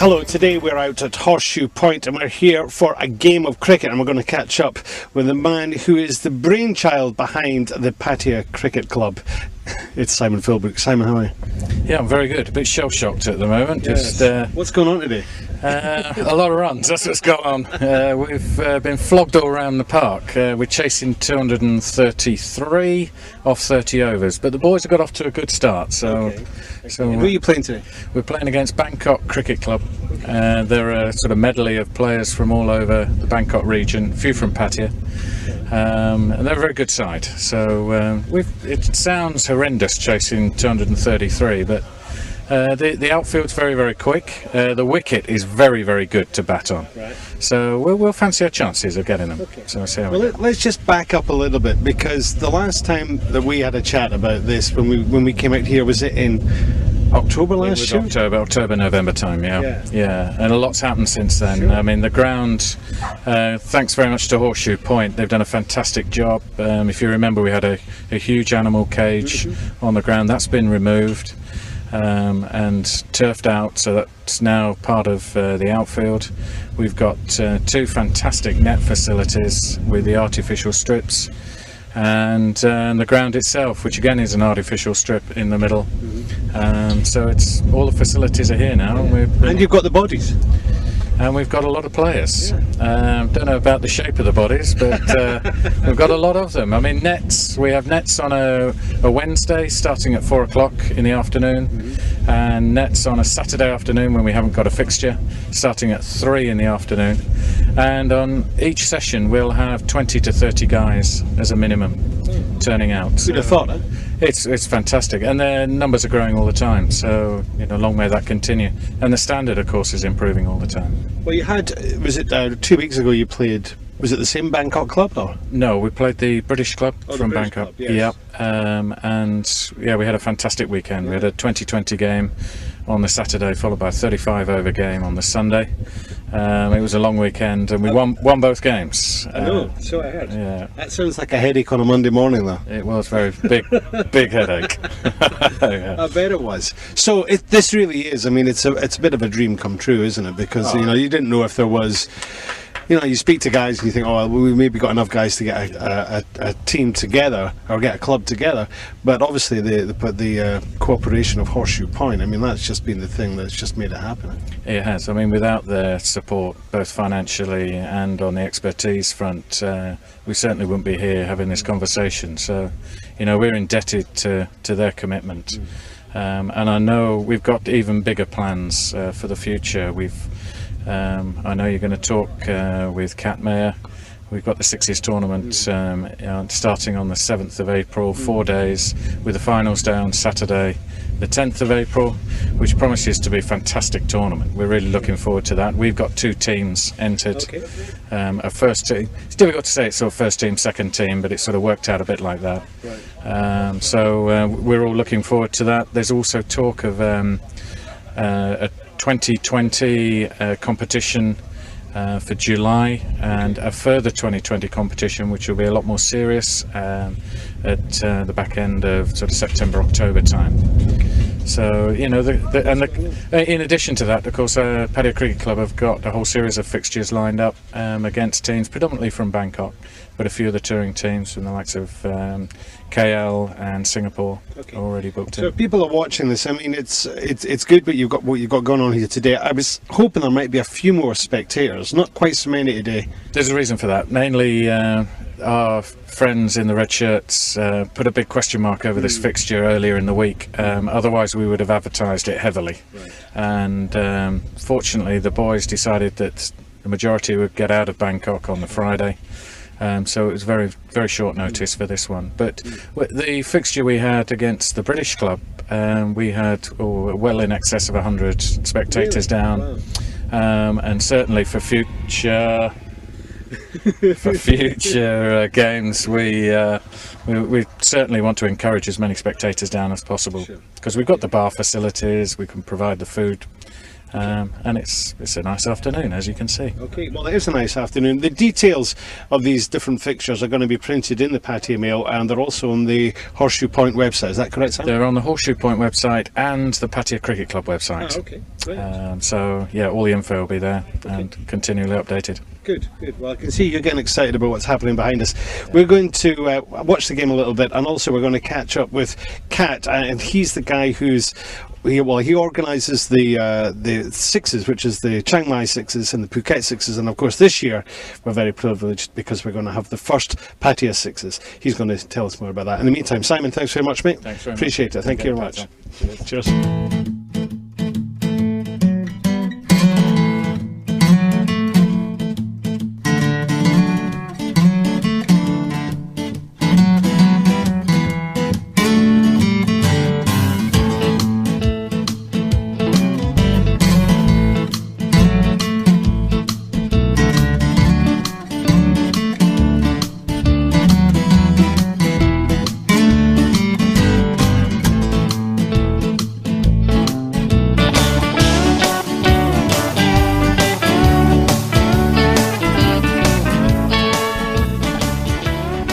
Hello, today we're out at Horseshoe Point and we're here for a game of cricket, and we're going to catch up with the man who is the brainchild behind the Pattaya Cricket Club. It's Simon Philbrook. Simon, how are you? Yeah, I'm very good. A bit shell-shocked at the moment. Yes. Just what's going on today? a lot of runs, that's what's going on. We've been flogged all around the park. We're chasing 233 off 30 overs, but the boys have got off to a good start. So who are you playing today? We're playing against Bangkok Cricket Club. They're a sort of medley of players from all over the Bangkok region, a few from Pattaya. And they're a very good side. So it sounds horrendous chasing 233, but the outfield's very, very quick. The wicket is very, very good to bat on. Right. So we'll fancy our chances of getting them. Okay. So we'll see how let's just back up a little bit, because the last time that we had a chat about this, when we came out here, was it in October last year? October, November time, yeah. And a lot's happened since then. Sure. I mean, the ground, thanks very much to Horseshoe Point, they've done a fantastic job. If you remember, we had a huge animal cage on the ground. That's been removed and turfed out, so that's now part of the outfield. We've got two fantastic net facilities with the artificial strips, and the ground itself, which again is an artificial strip in the middle. So it's all the facilities are here now, and you've got the bodies. And we've got a lot of players. Don't know about the shape of the bodies, but we've got a lot of them. I mean, nets. We have nets on a Wednesday starting at 4 o'clock in the afternoon, and nets on a Saturday afternoon when we haven't got a fixture, starting at 3 in the afternoon. And on each session we'll have 20 to 30 guys as a minimum turning out. Who'd have thought, huh? It's fantastic, and their numbers are growing all the time, so long may that continue. And the standard, of course, is improving all the time. Well, you had, was it 2 weeks ago you played, was it the same Bangkok club, or? No, we played the British club from British Bangkok. Club, yes. And we had a fantastic weekend. We had a 20-20 game on the Saturday, followed by a 35 over game on the Sunday. It was a long weekend, and we won both games. I know, so I heard. Yeah. That sounds like a headache on a Monday morning, though. It was very big headache. Yeah. I bet it was. So this really is, I mean, it's a bit of a dream come true, isn't it? Because you didn't know if there was. You speak to guys and you think, oh, well, we maybe got enough guys to get a team together or get a club together, but obviously the cooperation of Horseshoe Point, I mean, that's just been the thing that's just made it happen. It has. I mean, without their support, both financially and on the expertise front, we certainly wouldn't be here having this conversation. So, we're indebted to their commitment. And I know we've got even bigger plans for the future. I know you're going to talk with Cat Mayer. We've got the Sixes tournament starting on the 7th of April, 4 days, with the finals day on Saturday, the 10th of April, which promises to be a fantastic tournament. We're really looking forward to that. We've got 2 teams entered. A first team. It's difficult to say it's sort of first team, second team, but it sort of worked out a bit like that. Right. So we're all looking forward to that. There's also talk of a 2020 competition for July, and a further 2020 competition which will be a lot more serious at the back end of sort of September, October time. So in addition to that, of course, Pattaya Cricket Club have got a whole series of fixtures lined up against teams predominantly from Bangkok, but a few of the touring teams from the likes of KL and Singapore already booked in. So if people are watching this, I mean, it's good, but you've got what you've got going on here today. I was hoping there might be a few more spectators, not quite so many today. There's a reason for that. Mainly our friends in the red shirts put a big question mark over this fixture earlier in the week. Otherwise we would have advertised it heavily. Right. And fortunately the boys decided that the majority would get out of Bangkok on the Friday. So it was very, very short notice for this one. But the fixture we had against the British club, we had well in excess of 100 spectators down. Wow. And certainly for future games, we certainly want to encourage as many spectators down as possible, because we've got the bar facilities, we can provide the food. and it's a nice afternoon, as you can see. Okay, well, it is a nice afternoon. The details of these different fixtures are going to be printed in the Pattaya Mail, and they're also on the Horseshoe Point website. Is that correct, Sam? They're on the Horseshoe Point website and the Pattaya Cricket Club website. Okay, great. So yeah, all the info will be there and continually updated. Good. Well, I can see you're getting excited about what's happening behind us. We're going to watch the game a little bit, and also we're going to catch up with Kat, and he's the guy he organises the Sixes, which is the Chiang Mai Sixes and the Phuket Sixes, and of course this year we're very privileged because we're going to have the first Pattaya Sixes. He's going to tell us more about that. In the meantime, Simon, thanks very much, mate. Thanks very much. Appreciate it. Thank you very much. Cheers.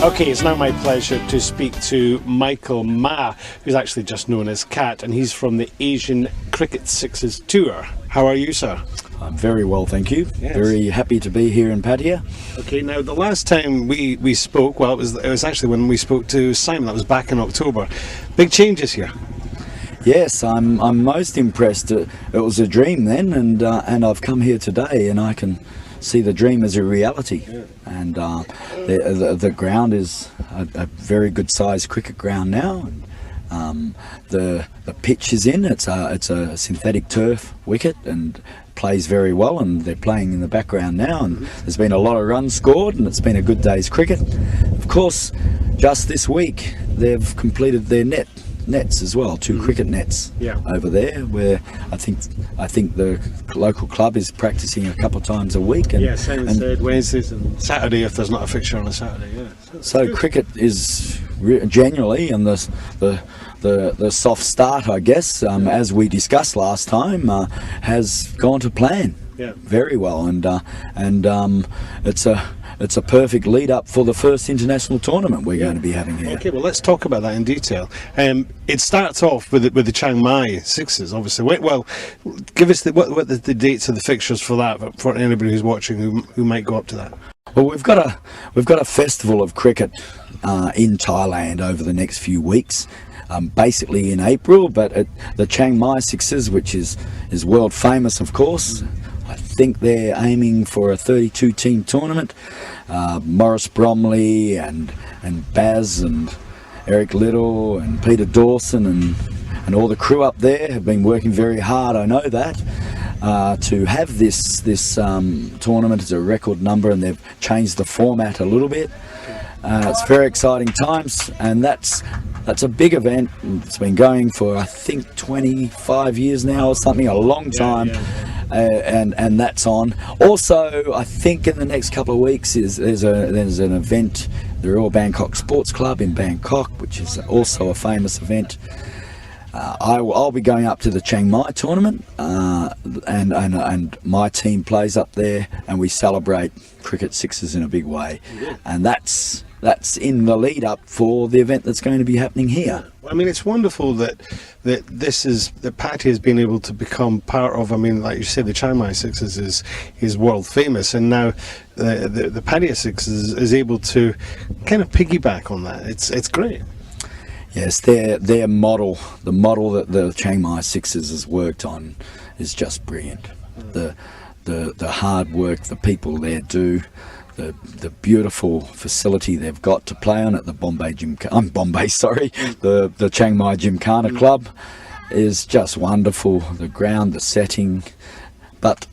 Okay, it's now my pleasure to speak to Michael Ma, who's actually just known as Kat, and he's from the Asian Cricket Sixes Tour. How are you, sir? I'm very well, thank you. Yes. Very happy to be here in Pattaya. Okay, now the last time we spoke, well, it was actually when we spoke to Simon. That was back in October. Big changes here. Yes, I'm most impressed. It was a dream then, and I've come here today, and I can see the dream as a reality. Yeah. And the ground is a very good sized cricket ground now. The pitch is in. It's a synthetic turf wicket and plays very well, and they're playing in the background now, and there's been a lot of runs scored, and it's been a good day's cricket. Of course, just this week they've completed their nets as well, 2 cricket nets over there, where I think the local club is practicing a couple of times a week. And, Simon said Wednesdays and Saturday if there's not a fixture on a Saturday. Yeah. So cricket is generally, and the soft start, I guess, as we discussed last time, has gone to plan very well, and it's a perfect lead up for the first international tournament we're going to be having here. Okay, well, let's talk about that in detail. It starts off with the Chiang Mai Sixes, obviously. Well, give us what the dates of the fixtures for that, for anybody who's watching who might go up to that. Well, we've got a festival of cricket in Thailand over the next few weeks. Basically in April, but at the Chiang Mai Sixes, which is world famous, of course. I think they're aiming for a 32-team tournament. Maurice Bromley and Baz and Eric Little and Peter Dawson and all the crew up there have been working very hard, I know that, to have this tournament. It's a record number, and they've changed the format a little bit. It's very exciting times, and that's a big event. It's been going for, I think, 25 years now or something, a long time. And that's on. Also, I think in the next couple of weeks there's an event, the Royal Bangkok Sports Club in Bangkok, which is also a famous event. I'll be going up to the Chiang Mai tournament, and my team plays up there, and we celebrate Cricket Sixes in a big way, and that's in the lead up for the event that's going to be happening here. I mean, it's wonderful that Pattaya has been able to become part of. I mean, like you said, the Chiang Mai Sixes is world famous, and now the Pattaya Sixes is able to kind of piggyback on that. It's great. Yes, their model, the model that the Chiang Mai Sixes has worked on, is just brilliant. The hard work the people there do. The beautiful facility they've got to play on at the the Chiang Mai Gymkhana Club is just wonderful. The ground, the setting, but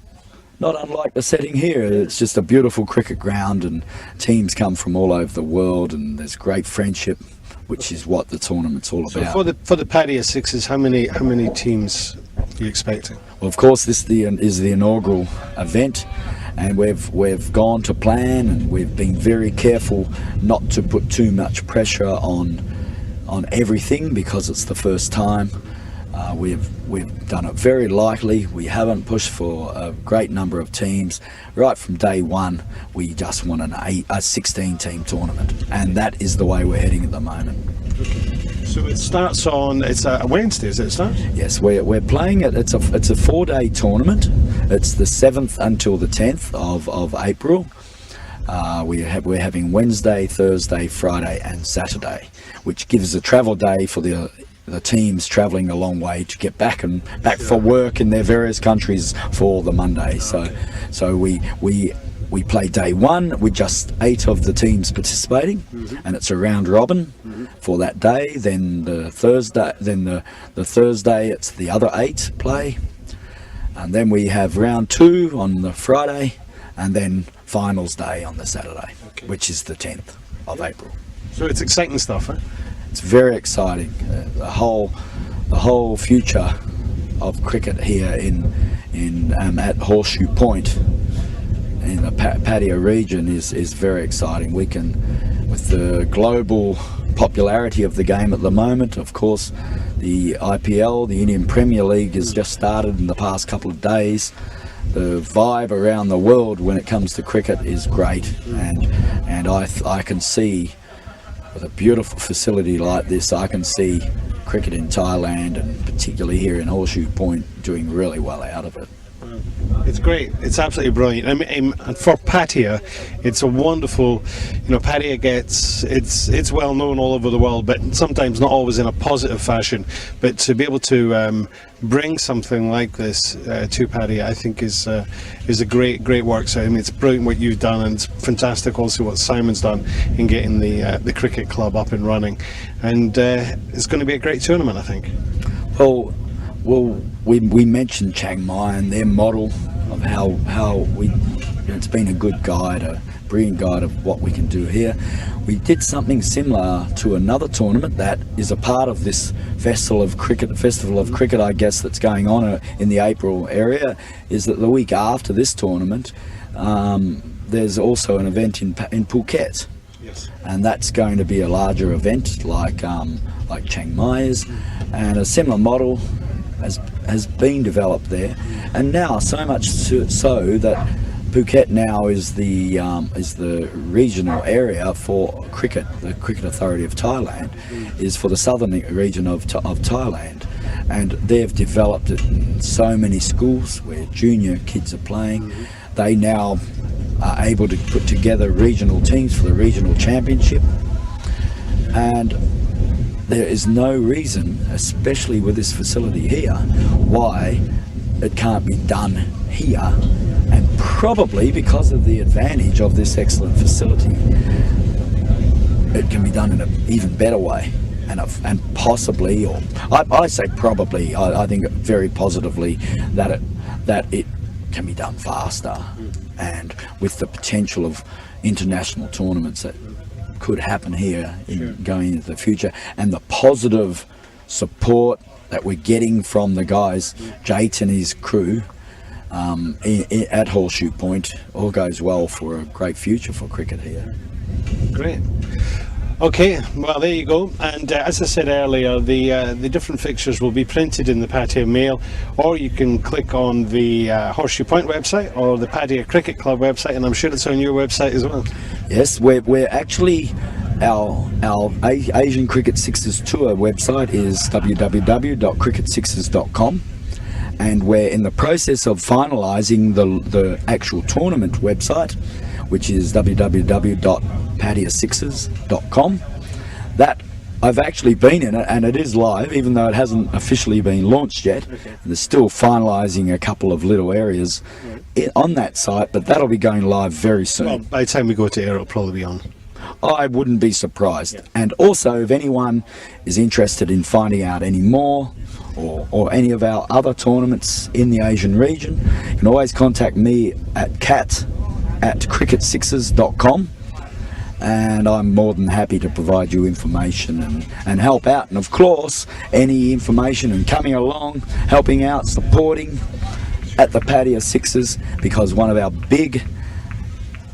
not unlike the setting here. It's just a beautiful cricket ground, and teams come from all over the world, and there's great friendship, which is what the tournament's all about. So for the Pattaya Sixes, how many teams are you expecting? Well, of course, this is the inaugural event, and we've gone to plan, and we've been very careful not to put too much pressure on everything, because it's the first time. We've done it very lightly. We haven't pushed for a great number of teams. Right from day one, we just want a 16-team tournament, and that is the way we're heading at the moment. So it starts on, it's a Wednesday, is it start? Yes, we're playing it. It's a 4-day tournament. It's the 7th until the 10th of April. We're having Wednesday, Thursday, Friday, and Saturday, which gives a travel day for the teams travelling a long way to get back for work in their various countries for the Monday. So we play day one with just 8 of the teams participating, and it's a round robin for that day. Then the Thursday it's the other 8 play, and then we have round 2 on the Friday, and then finals day on the Saturday, which is the 10th of April. So it's exciting stuff, eh? It's very exciting. The whole future of cricket here at Horseshoe Point in the Pattaya region is very exciting. We can, with the global popularity of the game at the moment, of course, the IPL, the Indian Premier League, has just started in the past couple of days. The vibe around the world when it comes to cricket is great, and I can see, with a beautiful facility like this, I can see cricket in Thailand, and particularly here in Horseshoe Point, doing really well out of it. It's great. It's absolutely brilliant. I mean, and for Pattaya, it's a wonderful. Pattaya it's well known all over the world, but sometimes not always in a positive fashion. But to be able to bring something like this to Pattaya, I think is a great work. So I mean, it's brilliant what you've done, and it's fantastic also what Simon's done in getting the cricket club up and running. And it's going to be a great tournament, I think. Well, we mentioned Chiang Mai and their model of how it's been a good guide, a brilliant guide of what we can do here. We did something similar to another tournament that is a part of this festival of cricket, I guess, that's going on in the April area. Is that the week after this tournament, there's also an event in Phuket. Yes. And that's going to be a larger event like Chiang Mai is, and a similar model has been developed there, and now so much so that Phuket now is the regional area for cricket. The Cricket Authority of Thailand is for the southern region of Thailand, and they've developed it in so many schools where junior kids are playing. They now are able to put together regional teams for the regional championship, and there is no reason, especially with this facility here, why it can't be done here, and probably because of the advantage of this excellent facility, it can be done in an even better way, and possibly, or I say probably, I think very positively that it can be done faster, and with the potential of international tournaments that could happen here going into the future, and the positive support that we're getting from the guys, Jate and his crew at Horseshoe Point, all goes well for a great future for cricket here. Great. Okay, well there you go, and as I said earlier, the different fixtures will be printed in the Pattaya Mail, or you can click on the Horseshoe Point website or the Pattaya Cricket Club website, and I'm sure it's on your website as well. Yes, we're actually, our Asian Cricket Sixes tour website is www.cricketsixes.com, and we're in the process of finalising the actual tournament website, which is www.pattayasixes.com. That I've actually been in it, and it is live, even though it hasn't officially been launched yet. Okay. They're still finalising a couple of little areas on that site, but that'll be going live very soon. Well, by the time we go to air, it'll probably be on. I wouldn't be surprised. Yeah. And also, if anyone is interested in finding out any more, or any of our other tournaments in the Asian region, you can always contact me at cat@cricketsixes.com, and I'm more than happy to provide you information and help out. And of course, any information and coming along, helping out, supporting at the Pattaya Sixes, because one of our big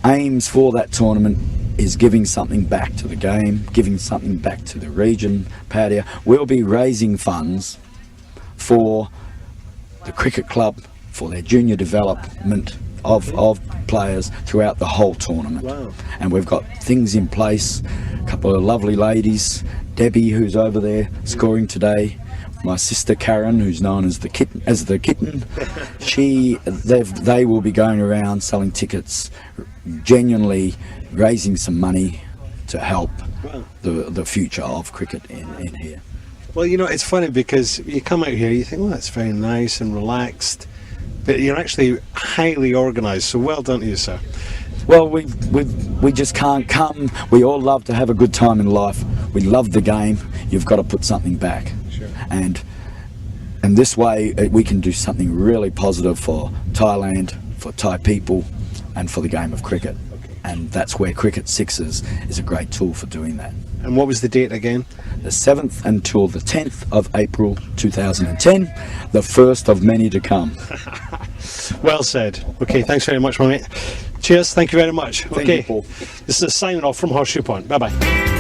aims for that tournament is giving something back to the game, giving something back to the region, Pattaya. We'll be raising funds for the cricket club, for their junior development of players throughout the whole tournament. Wow. And we've got things in place, a couple of lovely ladies, Debbie, who's over there scoring today, my sister Karen, who's known as the kitten, they will be going around selling tickets, genuinely raising some money to help the future of cricket in here. Well, you know, it's funny because you come out here, you think, well, it's very nice and relaxed, but you're actually highly organised, so well done to you, sir. Well, we just can't come. We all love to have a good time in life. We love the game. You've got to put something back. Sure. And this way we can do something really positive for Thailand, for Thai people, and for the game of cricket. And that's where Cricket Sixes is a great tool for doing that. And what was the date again? The 7th until the 10th of April 2010, the first of many to come. Well said. Okay, thanks very much, my mate. Cheers, thank you very much. Thank you, Paul. This is a signing off from Horseshoe Point. Bye-bye.